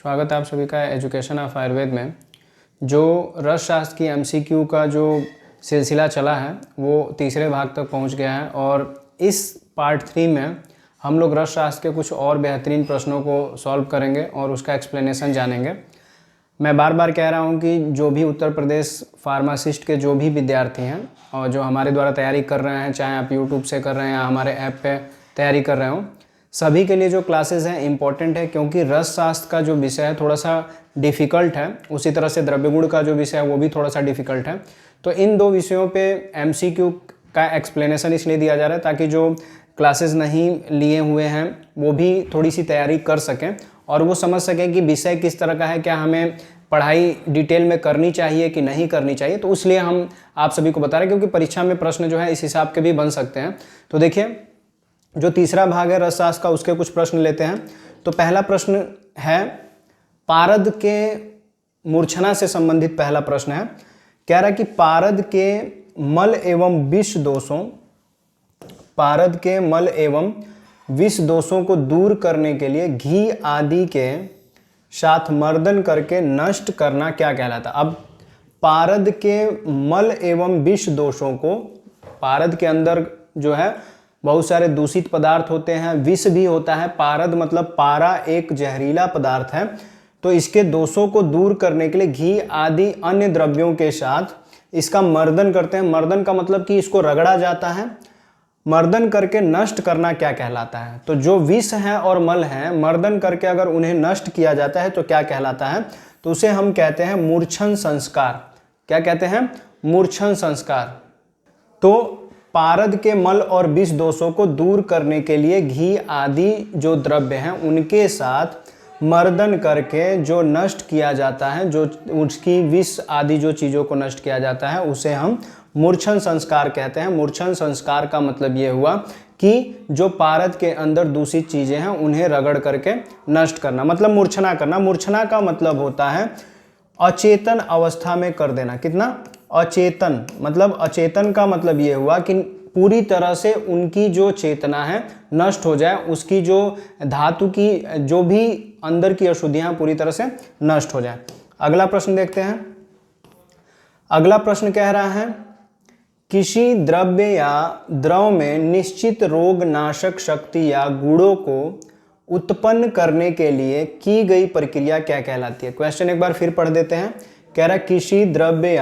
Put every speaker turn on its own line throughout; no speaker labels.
स्वागत है आप सभी का एजुकेशन ऑफ आयुर्वेद में। जो रस शास्त्र की एमसीक्यू का जो सिलसिला चला है वो तीसरे भाग तक पहुंच गया है और इस पार्ट 3 में हम लोग रस शास्त्र के कुछ और बेहतरीन प्रश्नों को सॉल्व करेंगे और उसका एक्सप्लेनेशन जानेंगे। मैं बार बार कह रहा हूं कि जो भी उत्तर प्रदेश फार्मासिस्ट के जो भी विद्यार्थी हैं और जो हमारे द्वारा तैयारी कर रहे हैं, चाहे आप यूट्यूब से कर रहे हैं या हमारे ऐप पे तैयारी कर रहे हो, सभी के लिए जो क्लासेस हैं इम्पॉर्टेंट है, क्योंकि रस शास्त्र का जो विषय है थोड़ा सा डिफ़िकल्ट है। उसी तरह से द्रव्यगुण का जो विषय है वो भी थोड़ा सा डिफ़िकल्ट है। तो इन दो विषयों पे एमसीक्यू का एक्सप्लेनेशन इसलिए दिया जा रहा है ताकि जो क्लासेस नहीं लिए हुए हैं वो भी थोड़ी सी तैयारी कर सकें और वो समझ सकें कि विषय किस तरह का है, क्या हमें पढ़ाई डिटेल में करनी चाहिए कि नहीं करनी चाहिए। तो इसलिए हम आप सभी को बता रहे हैं, क्योंकि परीक्षा में प्रश्न जो है इस हिसाब के भी बन सकते हैं। तो देखिए, जो तीसरा भाग है रसशास्त्र का, उसके कुछ प्रश्न लेते हैं। तो पहला प्रश्न है पारद के मूर्छना से संबंधित पहला प्रश्न है। कह रहा है कि पारद के मल एवं विष दोषों, पारद के मल एवं विष दोषों को दूर करने के लिए घी आदि के साथ मर्दन करके नष्ट करना क्या कहलाता। अब पारद के मल एवं विष दोषों को, पारद के अंदर जो है बहुत सारे दूषित पदार्थ होते हैं, विष भी होता है। पारद मतलब पारा एक जहरीला पदार्थ है। तो इसके दोषों को दूर करने के लिए घी आदि अन्य द्रव्यों के साथ इसका मर्दन करते हैं। मर्दन का मतलब कि इसको रगड़ा जाता है। मर्दन करके नष्ट करना क्या कहलाता है। तो जो विष है और मल है, मर्दन करके अगर उन्हें नष्ट किया जाता है तो क्या कहलाता है, तो उसे हम कहते हैं मूर्छन संस्कार। क्या कहते हैं? मूर्छन संस्कार। तो पारद के मल और विष दोषों को दूर करने के लिए घी आदि जो द्रव्य हैं उनके साथ मर्दन करके जो नष्ट किया जाता है, जो उसकी विष आदि जो चीज़ों को नष्ट किया जाता है, उसे हम मूर्छन संस्कार कहते हैं। मूर्छन संस्कार का मतलब ये हुआ कि जो पारद के अंदर दूषित चीज़ें हैं उन्हें रगड़ करके नष्ट करना, मतलब मूर्छना करना। मूर्छना का मतलब होता है अचेतन अवस्था में कर देना। कितना? अचेतन। मतलब अचेतन का मतलब ये हुआ कि पूरी तरह से उनकी जो चेतना है नष्ट हो जाए, उसकी जो धातु की जो भी अंदर की अशुद्धियां पूरी तरह से नष्ट हो जाए। अगला प्रश्न देखते हैं। अगला प्रश्न कह रहा है किसी द्रव्य या द्रव में निश्चित रोग नाशक शक्ति या गुणों को उत्पन्न करने के लिए की गई प्रक्रिया क्या कहलाती है। क्वेश्चन एक बार फिर पढ़ देते हैं। कह रहा है किसी द्रव्य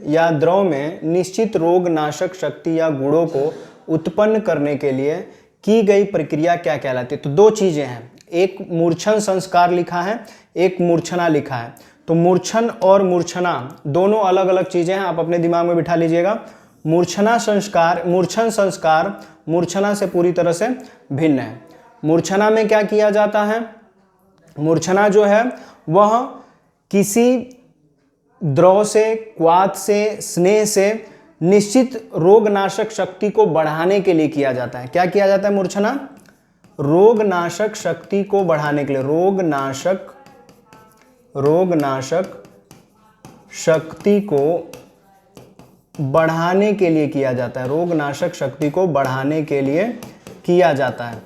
या द्रव में निश्चित रोग नाशक शक्ति या गुणों को उत्पन्न करने के लिए की गई प्रक्रिया क्या कहलाती है। तो दो चीजें हैं, एक मूर्छन संस्कार लिखा है, एक मूर्छना लिखा है। तो मूर्छन और मूर्छना दोनों अलग अलग चीजें हैं, आप अपने दिमाग में बिठा लीजिएगा। मूर्छन संस्कार मूर्छना से पूरी तरह से भिन्न है। मूर्छना में क्या किया जाता है? मूर्छना जो है वह किसी द्रव से, क्वाथ से, स्नेह से निश्चित रोगनाशक शक्ति को बढ़ाने के लिए किया जाता है। क्या किया जाता है? मूर्छना रोगनाशक शक्ति को बढ़ाने के लिए, रोगनाशक शक्ति को बढ़ाने के लिए किया जाता है। रोगनाशक शक्ति को बढ़ाने के लिए किया जाता है।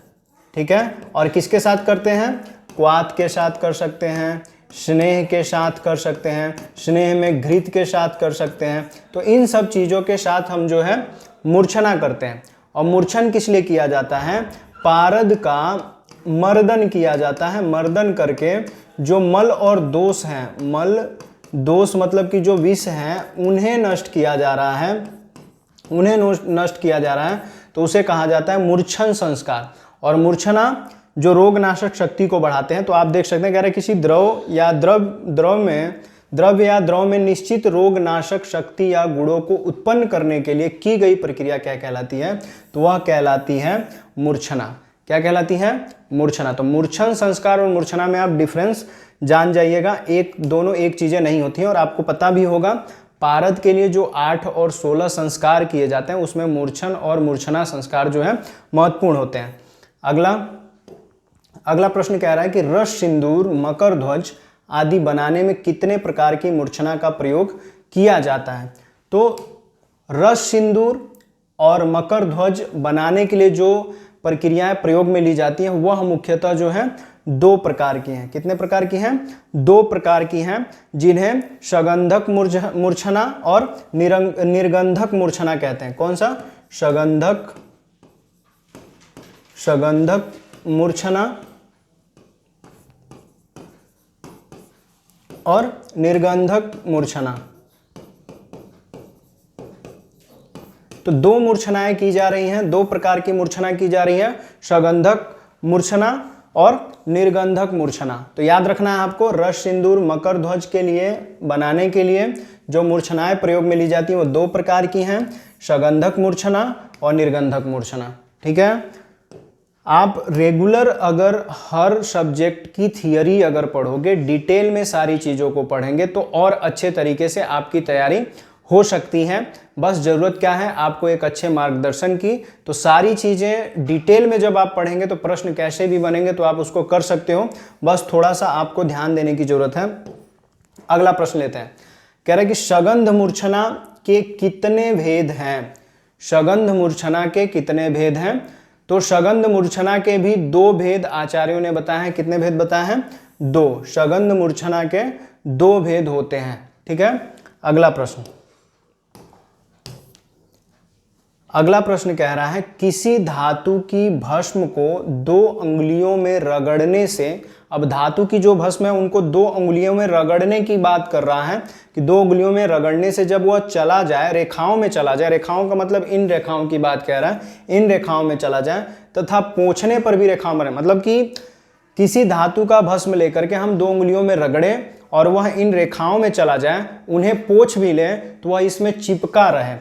ठीक है। और किसके साथ करते हैं? क्वाथ के साथ कर सकते हैं, स्नेह के साथ कर सकते हैं, स्नेह में घृत के साथ कर सकते हैं। तो इन सब चीज़ों के साथ हम जो है मूर्छना करते हैं। और मूर्छन किस लिए किया जाता है? पारद का मर्दन किया जाता है। मर्दन करके जो मल और दोष हैं, मल दोष मतलब कि जो विष हैं उन्हें नष्ट किया जा रहा है, तो उसे कहा जाता है मूर्छन संस्कार। और मूर्छना जो रोगनाशक शक्ति को बढ़ाते हैं। तो आप देख सकते हैं, कह रहे हैं किसी द्रव या द्रव में निश्चित रोगनाशक शक्ति या गुणों को उत्पन्न करने के लिए की गई प्रक्रिया क्या कहलाती है? तो वह कहलाती है मूर्छना। क्या कहलाती है? मूर्छना। तो मूर्छन संस्कार और मूर्छना में आप डिफरेंस जान जाइएगा। दोनों एक चीजें नहीं होती हैं। और आपको पता भी होगा पारद के लिए जो 8 और 16 संस्कार किए जाते हैं उसमें मूर्छन और मूर्छना संस्कार जो है महत्वपूर्ण होते हैं। अगला प्रश्न कह रहा है कि रस सिंदूर, मकर ध्वज आदि बनाने में कितने प्रकार की मूर्छना का प्रयोग किया जाता है। तो रस सिंदूर और मकर ध्वज बनाने के लिए जो प्रक्रियाएं प्रयोग में ली जाती हैं वह मुख्यतः जो है दो प्रकार की हैं। कितने प्रकार की हैं? दो प्रकार की हैं, जिन्हें सगंधक मूर्छना और निर्गंधक मूर्छना कहते हैं। कौन सा? सगंधक मूर्छना और निर्गंधक मूर्छना। तो दो मूर्छनाएं की जा रही हैं, दो प्रकार की मूर्छना की जा रही है, सगंधक मूर्छना और निर्गंधक मूर्छना। तो याद रखना है आपको, रस सिंदूर मकर ध्वज के लिए बनाने के लिए जो मूर्छनाएं प्रयोग में ली जाती हैं वो दो प्रकार की हैं, सगंधक मूर्छना और निर्गंधक मूर्छना। ठीक है, आप रेगुलर अगर हर सब्जेक्ट की थियरी अगर पढ़ोगे, डिटेल में सारी चीज़ों को पढ़ेंगे तो और अच्छे तरीके से आपकी तैयारी हो सकती है। बस ज़रूरत क्या है? आपको एक अच्छे मार्गदर्शन की। तो सारी चीज़ें डिटेल में जब आप पढ़ेंगे तो प्रश्न कैसे भी बनेंगे तो आप उसको कर सकते हो, बस थोड़ा सा आपको ध्यान देने की ज़रूरत है। अगला प्रश्न लेते हैं। कह रहा है कि सगंध मूर्छना के कितने भेद हैं? सगंध मूर्छना के कितने भेद हैं? तो सगंध मूर्छना के भी दो भेद आचार्यों ने बताए हैं। कितने भेद बताए हैं? दो। सगंध मूर्छना के दो भेद होते हैं। ठीक है, अगला प्रश्न। अगला प्रश्न कह रहा है किसी धातु की भस्म को दो अंगुलियों में रगड़ने से, अब धातु की जो भस्म है उनको दो अंगुलियों में रगड़ने की बात कर रहा है कि दो अंगुलियों में रगड़ने से जब वह चला जाए, रेखाओं में चला जाए, रेखाओं का मतलब इन रेखाओं की बात कह रहा है, इन रेखाओं में चला जाए तथा पोंछने पर भी रेखाओं में, मतलब कि किसी धातु का भस्म लेकर के हम दो अंगुलियों में रगड़े और वह इन रेखाओं में चला जाए, उन्हें पोंछ भी ले तो वह इसमें चिपका रहे,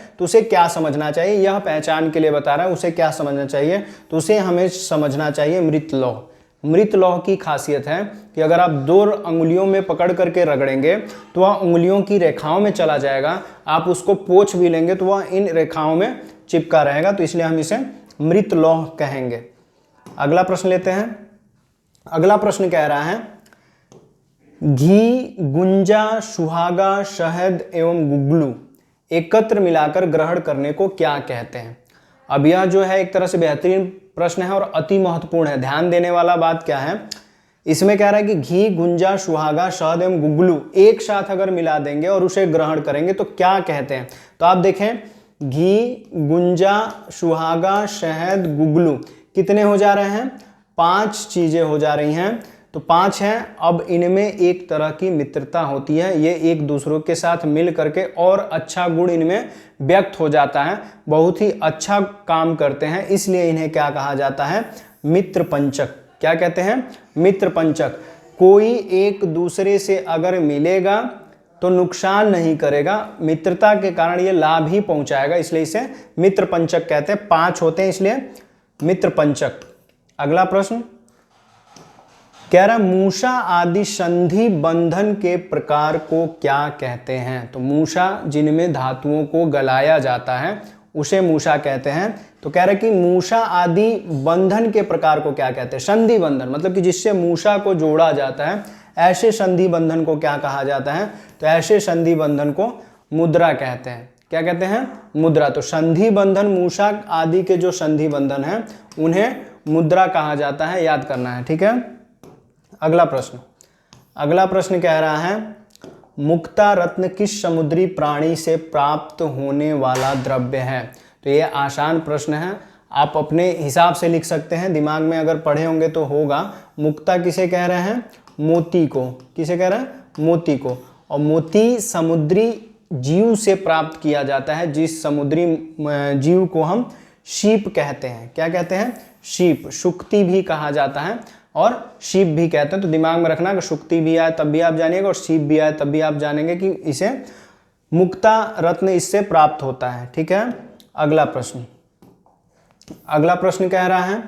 तो उसे क्या समझना चाहिए? यह पहचान के लिए बता रहा है, उसे क्या समझना चाहिए? तो उसे हमें समझना चाहिए मृत लौह। मृत लौह की खासियत है कि अगर आप दो अंगुलियों में पकड़ करके रगड़ेंगे तो वह अंगुलियों की रेखाओं में चला जाएगा, आप उसको पोंछ भी लेंगे तो वह इन रेखाओं में चिपका रहेगा, तो इसलिए हम इसे मृत लौह कहेंगे। अगला प्रश्न लेते हैं। अगला प्रश्न कह रहा है घी, गुंजा, सुहागा, शहद एवं गुग्गलू एकत्र मिलाकर ग्रहण करने को क्या कहते हैं? अब यह जो है एक तरह से बेहतरीन प्रश्न है और अति महत्वपूर्ण है। ध्यान देने वाला बात क्या है, इसमें कह रहा है कि घी, गुंजा, सुहागा, शहद एवं गुग्गलू एक साथ अगर मिला देंगे और उसे ग्रहण करेंगे तो क्या कहते हैं? तो आप देखें, घी, गुंजा, सुहागा, शहद, गुग्गलू कितने हो जा रहे हैं? 5 चीजें हो जा रही हैं। तो 5 हैं। अब इनमें एक तरह की मित्रता होती है, ये एक दूसरों के साथ मिल करके और अच्छा गुण इनमें व्यक्त हो जाता है, बहुत ही अच्छा काम करते हैं, इसलिए इन्हें क्या कहा जाता है? मित्र पंचक। क्या कहते हैं? मित्र पंचक। कोई एक दूसरे से अगर मिलेगा तो नुकसान नहीं करेगा, मित्रता के कारण ये लाभ ही पहुंचाएगा, इसलिए इसे मित्र पंचक कहते हैं। 5 होते हैं इसलिए मित्र पंचक। अगला प्रश्न कह रहा है मूषा आदि संधि बंधन के प्रकार को क्या कहते हैं? तो मूषा जिनमें धातुओं को गलाया जाता है उसे मूषा कहते हैं। तो कह रहा है कि मूषा आदि बंधन के प्रकार को क्या कहते हैं? संधि बंधन, मतलब कि जिससे मूषा को जोड़ा जाता है, ऐसे संधि बंधन को क्या कहा जाता है? तो ऐसे संधि बंधन को मुद्रा कहते हैं। क्या कहते हैं? मुद्रा। तो संधि बंधन, मूषा आदि के जो संधि बंधन है उन्हें मुद्रा कहा जाता है, याद करना है। ठीक है, अगला प्रश्न। अगला प्रश्न कह रहा है मुक्ता रत्न किस समुद्री प्राणी से प्राप्त होने वाला द्रव्य है? तो ये आसान प्रश्न है, आप अपने हिसाब से लिख सकते हैं, दिमाग में अगर पढ़े होंगे तो होगा। मुक्ता किसे कह रहे हैं? मोती को। किसे कह रहे हैं? मोती को। और मोती समुद्री जीव से प्राप्त किया जाता है, जिस समुद्री जीव को हम शीप कहते हैं। क्या कहते हैं? शीप। शुक्ति भी कहा जाता है और शीप भी कहते हैं। तो दिमाग में रखना कि शुक्ति भी आए तब भी आप जानिएगा और शीप भी आए तब भी आप जानेंगे कि इसे मुक्ता रत्न इससे प्राप्त होता है। ठीक है, अगला प्रश्न। अगला प्रश्न कह रहा है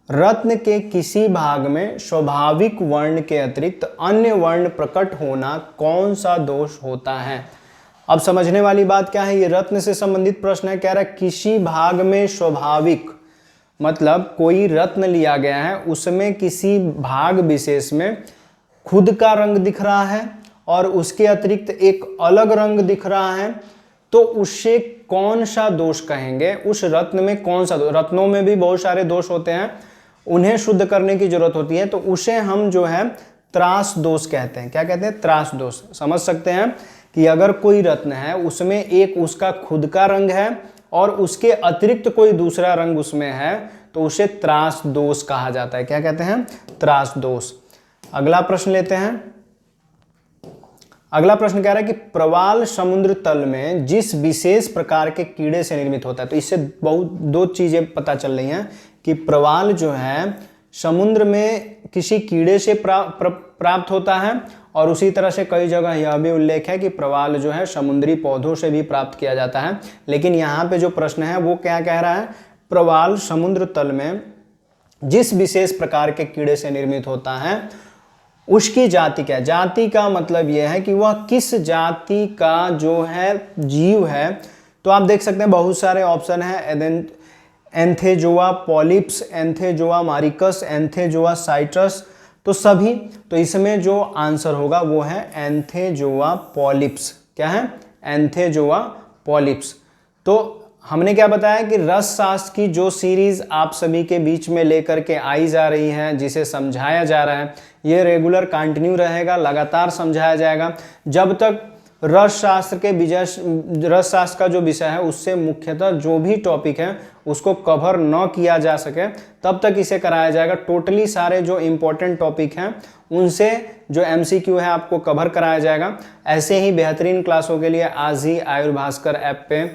रत्न के किसी भाग में स्वाभाविक वर्ण के अतिरिक्त अन्य वर्ण प्रकट होना कौन सा दोष होता है? अब समझने वाली बात क्या है, ये रत्न से संबंधित प्रश्न है। कह रहा है किसी भाग में स्वाभाविक, मतलब कोई रत्न लिया गया है, उसमें किसी भाग विशेष में खुद का रंग दिख रहा है और उसके अतिरिक्त एक अलग रंग दिख रहा है, तो उससे कौन सा दोष कहेंगे, उस रत्न में कौन सा दोष, रत्नों में भी बहुत सारे दोष होते हैं, उन्हें शुद्ध करने की जरूरत होती है, तो उसे हम जो है त्रास दोष कहते हैं। क्या कहते हैं? त्रास दोष। समझ सकते हैं कि अगर कोई रत्न है उसमें एक उसका खुद का रंग है और उसके अतिरिक्त कोई दूसरा रंग उसमें है तो उसे त्रास दोष कहा जाता है। क्या कहते हैं? त्रास दोष। अगला प्रश्न लेते हैं। अगला प्रश्न कह रहा है कि प्रवाल समुद्र तल में जिस विशेष प्रकार के कीड़े से निर्मित होता है। तो इससे बहुत दो चीजें पता चल रही हैं कि प्रवाल जो है समुद्र में किसी कीड़े से प्राप्त होता है और उसी तरह से कई जगह यह भी उल्लेख है कि प्रवाल जो है समुद्री पौधों से भी प्राप्त किया जाता है। लेकिन यहाँ पे जो प्रश्न है वो क्या कह रहा है? प्रवाल समुद्र तल में जिस विशेष प्रकार के कीड़े से निर्मित होता है उसकी जाति क्या है? जाति का मतलब यह है कि वह किस जाति का जो है जीव है। तो आप देख सकते हैं बहुत सारे ऑप्शन है, एंथेजोआ पॉलिप्स, एंथेजोआ मारिकस, एंथेजोआ साइट्रस, तो सभी। तो इसमें जो आंसर होगा वो है एंथेजोआ पॉलिप्स। क्या है? एंथेजोआ पॉलिप्स। तो हमने क्या बताया कि रस शास्त्र की जो सीरीज आप सभी के बीच में लेकर के आई जा रही है, जिसे समझाया जा रहा है, ये रेगुलर कंटिन्यू रहेगा, लगातार समझाया जाएगा जब तक रस शास्त्र का जो विषय है उससे मुख्यतः जो भी टॉपिक है उसको कवर न किया जा सके तब तक इसे कराया जाएगा। टोटली सारे जो इम्पोर्टेंट टॉपिक हैं उनसे जो MCQ है आपको कवर कराया जाएगा। ऐसे ही बेहतरीन क्लासों के लिए आज ही आयुर्भास्कर ऐप पे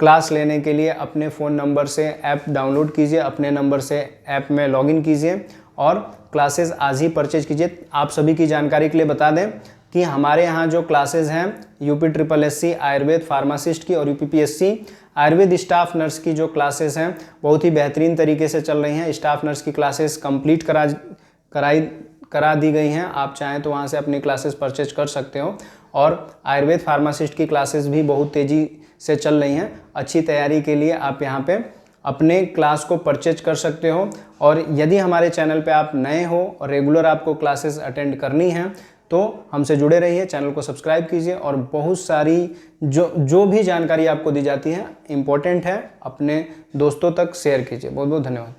क्लास लेने के लिए अपने फ़ोन नंबर से ऐप डाउनलोड कीजिए, अपने नंबर से ऐप में लॉगिन कीजिए और क्लासेस आज ही परचेज कीजिए। आप सभी की जानकारी के लिए बता दें कि हमारे यहाँ जो क्लासेस हैं UPSSC आयुर्वेद फार्मासिस्ट की और UPPSC आयुर्वेद स्टाफ नर्स की जो क्लासेस हैं बहुत ही बेहतरीन तरीके से चल रही हैं। स्टाफ नर्स की क्लासेस कंप्लीट करा दी गई हैं। आप चाहें तो वहाँ से अपनी क्लासेस परचेज कर सकते हो और आयुर्वेद फार्मासिस्ट की क्लासेस भी बहुत तेज़ी से चल रही हैं। अच्छी तैयारी के लिए आप यहाँ पे अपने क्लास को परचेज कर सकते हो। और यदि हमारे चैनल पे आप नए हो और रेगुलर आपको क्लासेस अटेंड करनी हैं तो हमसे जुड़े रहिए, चैनल को सब्सक्राइब कीजिए और बहुत सारी जो भी जानकारी आपको दी जाती है इम्पोर्टेंट है, अपने दोस्तों तक शेयर कीजिए। बहुत बहुत धन्यवाद।